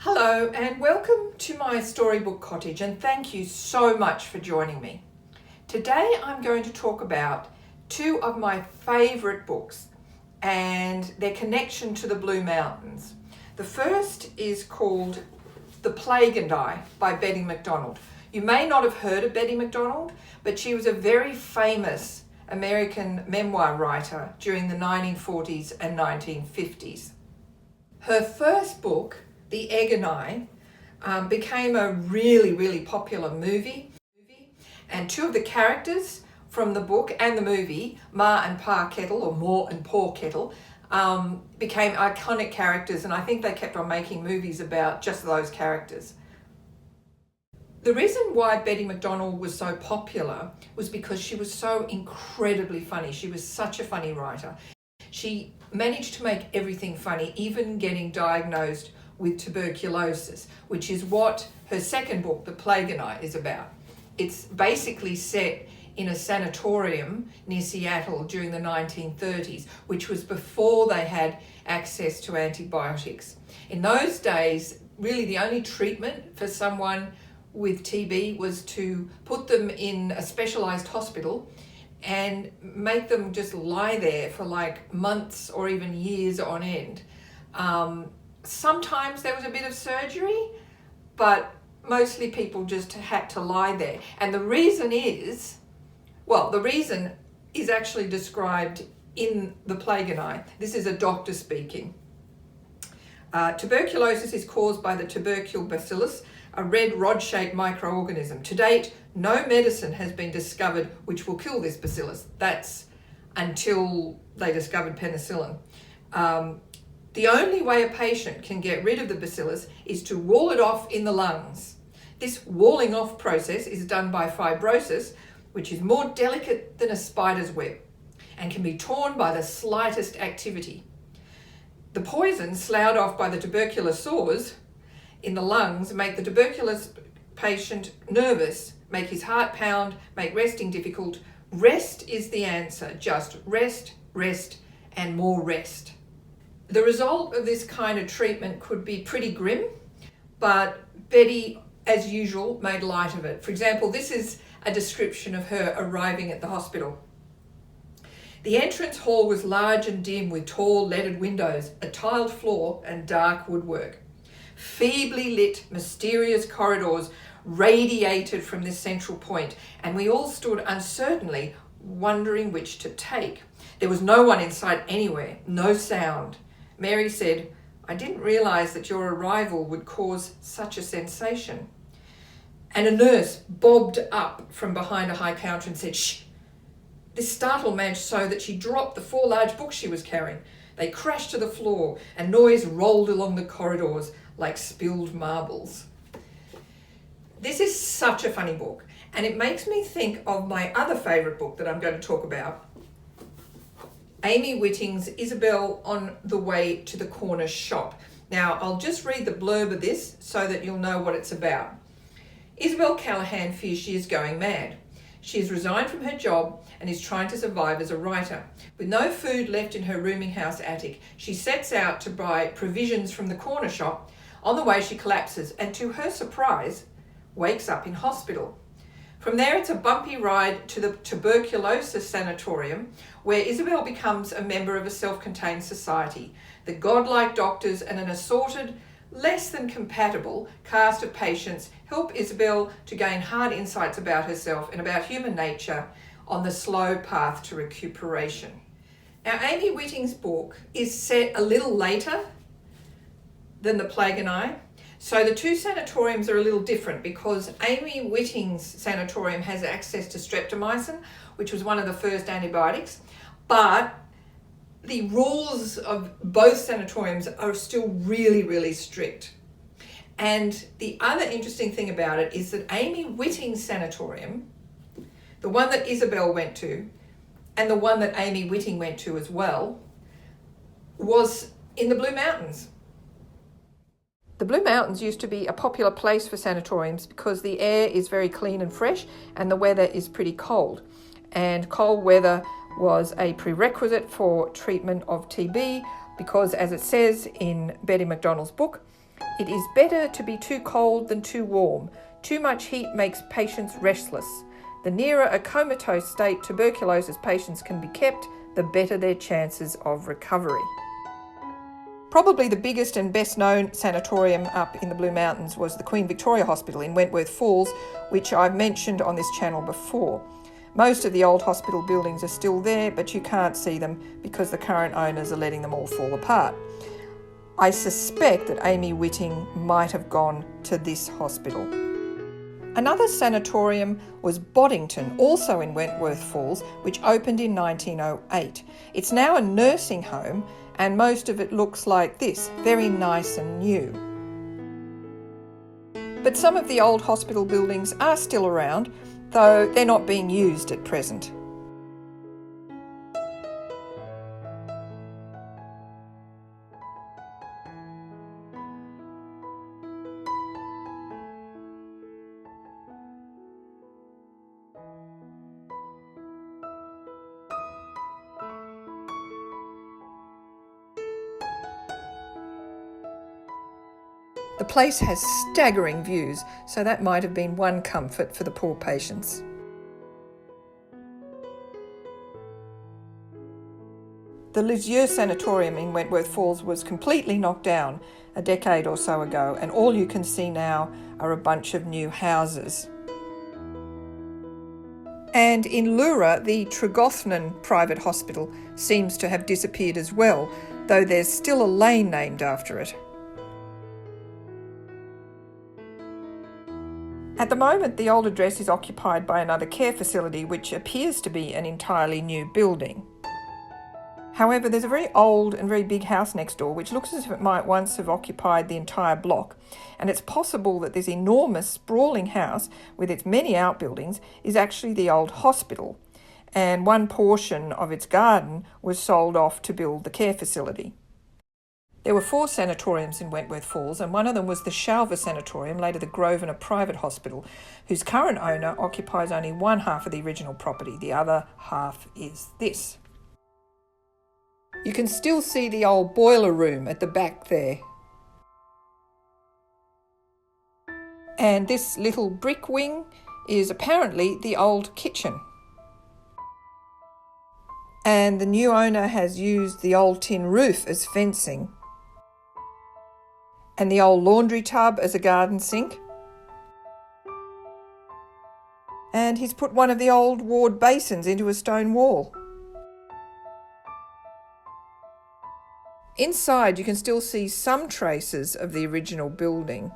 Hello and welcome to my storybook cottage, and thank you so much for joining me. Today I'm going to talk about two of my favourite books and their connection to the Blue Mountains. The first is called The Plague and I by Betty MacDonald. You may not have heard of Betty MacDonald, but she was a very famous American memoir writer during the 1940s and 1950s. Her first book, The Egg and I, became a really popular movie, and two of the characters from the book and the movie, Ma and Pa Kettle, or More and Paw Kettle, became iconic characters, and I think they kept on making movies about just those characters. The reason why Betty MacDonald was so popular was because she was so incredibly funny. She was such a funny writer. She managed to make everything funny, even getting diagnosed with tuberculosis, which is what her second book, The Plague and I, is about. It's basically set in a sanatorium near Seattle during the 1930s, which was before they had access to antibiotics. In those days, really the only treatment for someone with TB was to put them in a specialised hospital and make them just lie there for like months or even years on end. Sometimes there was a bit of surgery, but mostly people just had to lie there. And the reason is actually described in The Plague and I. This is a doctor speaking. Tuberculosis is caused by the tubercle bacillus, a red rod-shaped microorganism. To date, no medicine has been discovered which will kill this bacillus. That's until they discovered penicillin. The only way a patient can get rid of the bacillus is to wall it off in the lungs. This walling off process is done by fibrosis, which is more delicate than a spider's web and can be torn by the slightest activity. The poisons sloughed off by the tubercular sores in the lungs make the tuberculous patient nervous, make his heart pound, make resting difficult. Rest is the answer. Just rest, rest, and more rest. The result of this kind of treatment could be pretty grim, but Betty, as usual, made light of it. For example, this is a description of her arriving at the hospital. The entrance hall was large and dim with tall leaded windows, a tiled floor, and dark woodwork. Feebly lit, mysterious corridors radiated from this central point, and we all stood uncertainly, wondering which to take. There was no one in sight anywhere, no sound. Mary said, "I didn't realise that your arrival would cause such a sensation." And a nurse bobbed up from behind a high counter and said, "Shh." This startled Madge so that she dropped the 4 large books she was carrying. They crashed to the floor, and noise rolled along the corridors like spilled marbles. This is such a funny book, and it makes me think of my other favourite book that I'm going to talk about, Amy Witting's Isobel on the Way to the Corner Shop. Now, I'll just read the blurb of this so that you'll know what it's about. Isobel Callahan fears she is going mad. She has resigned from her job and is trying to survive as a writer. With no food left in her rooming house attic, she sets out to buy provisions from the corner shop. On the way, she collapses and, to her surprise, wakes up in hospital. From there, it's a bumpy ride to the tuberculosis sanatorium, where Isobel becomes a member of a self-contained society. The godlike doctors and an assorted, less than compatible cast of patients help Isobel to gain hard insights about herself and about human nature on the slow path to recuperation. Now, Amy Witting's book is set a little later than The Plague and I. So the two sanatoriums are a little different because Amy Witting's sanatorium has access to streptomycin, which was one of the first antibiotics, but the rules of both sanatoriums are still really strict. And the other interesting thing about it is that Amy Witting's sanatorium, the one that Isobel went to, and the one that Amy Witting went to as well, was in the Blue Mountains. The Blue Mountains used to be a popular place for sanatoriums because the air is very clean and fresh and the weather is pretty cold. And cold weather was a prerequisite for treatment of TB because, as it says in Betty MacDonald's book, It is better to be too cold than too warm. Too much heat makes patients restless. The nearer a comatose state tuberculosis patients can be kept, the better their chances of recovery. Probably the biggest and best known sanatorium up in the Blue Mountains was the Queen Victoria Hospital in Wentworth Falls, which I've mentioned on this channel before. Most of the old hospital buildings are still there, but you can't see them because the current owners are letting them all fall apart. I suspect that Amy Witting might have gone to this hospital. Another sanatorium was Boddington, also in Wentworth Falls, which opened in 1908. It's now a nursing home, and most of it looks like this, very nice and new. But some of the old hospital buildings are still around, though they're not being used at present. The place has staggering views, so that might have been one comfort for the poor patients. The Lisieux Sanatorium in Wentworth Falls was completely knocked down a decade or so ago, and all you can see now are a bunch of new houses. And in Lura, the Tregothnan private hospital seems to have disappeared as well, though there's still a lane named after it. At the moment, the old address is occupied by another care facility, which appears to be an entirely new building. However, there's a very old and very big house next door, which looks as if it might once have occupied the entire block. And it's possible that this enormous, sprawling house, with its many outbuildings, is actually the old hospital. And one portion of its garden was sold off to build the care facility. There were 4 sanatoriums in Wentworth Falls, and one of them was the Shalva Sanatorium, later the Grosvenor Private Hospital, whose current owner occupies only one half of the original property. The other half is this. You can still see the old boiler room at the back there. And this little brick wing is apparently the old kitchen. And the new owner has used the old tin roof as fencing, and the old laundry tub as a garden sink. And he's put one of the old ward basins into a stone wall. Inside you can still see some traces of the original building.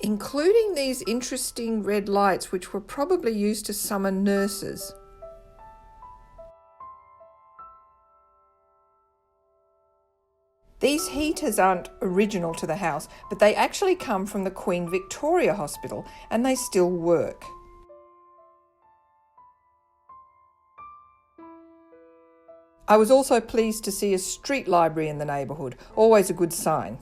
Including these interesting red lights, which were probably used to summon nurses. These heaters aren't original to the house, but they actually come from the Queen Victoria Hospital, and they still work. I was also pleased to see a street library in the neighbourhood, always a good sign.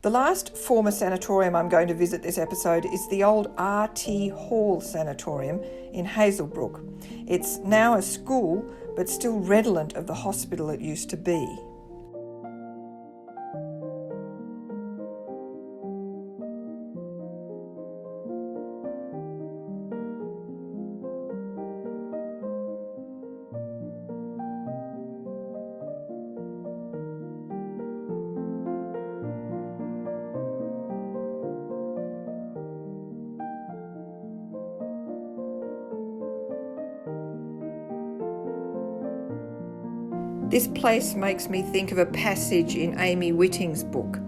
The last former sanatorium I'm going to visit this episode is the old R.T. Hall Sanatorium in Hazelbrook. It's now a school, but still redolent of the hospital it used to be. This place makes me think of a passage in Amy Witting's book.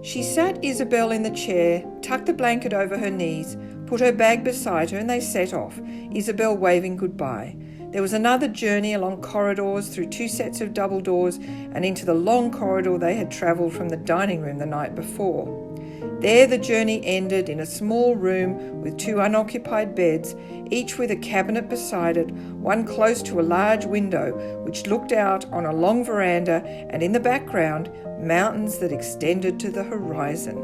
She sat Isobel in the chair, tucked the blanket over her knees, put her bag beside her, and they set off, Isobel waving goodbye. There was another journey along corridors, through 2 sets of double doors, and into the long corridor they had travelled from the dining room the night before. There the journey ended in a small room with 2 unoccupied beds, each with a cabinet beside it, one close to a large window which looked out on a long veranda, and in the background, mountains that extended to the horizon.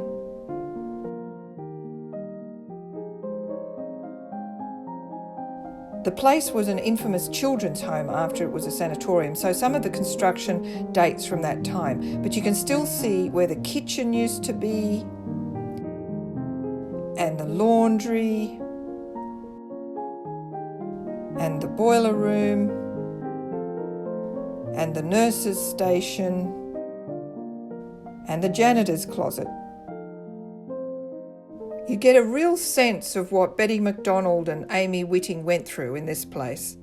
The place was an infamous children's home after it was a sanatorium, so some of the construction dates from that time. But you can still see where the kitchen used to be, and the laundry, and the boiler room, and the nurse's station, and the janitor's closet. You get a real sense of what Betty MacDonald and Amy Witting went through in this place.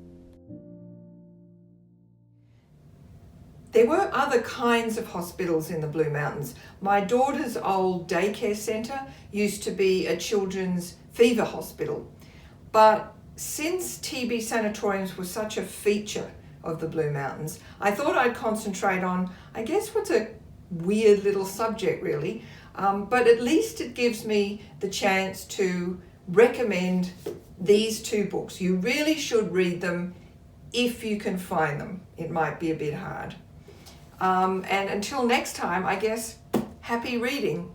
There were other kinds of hospitals in the Blue Mountains. My daughter's old daycare centre used to be a children's fever hospital. But since TB sanatoriums were such a feature of the Blue Mountains, I thought I'd concentrate on, I guess, what's a weird little subject really, but at least it gives me the chance to recommend these two books. You really should read them if you can find them. It might be a bit hard. And until next time, I guess, happy reading.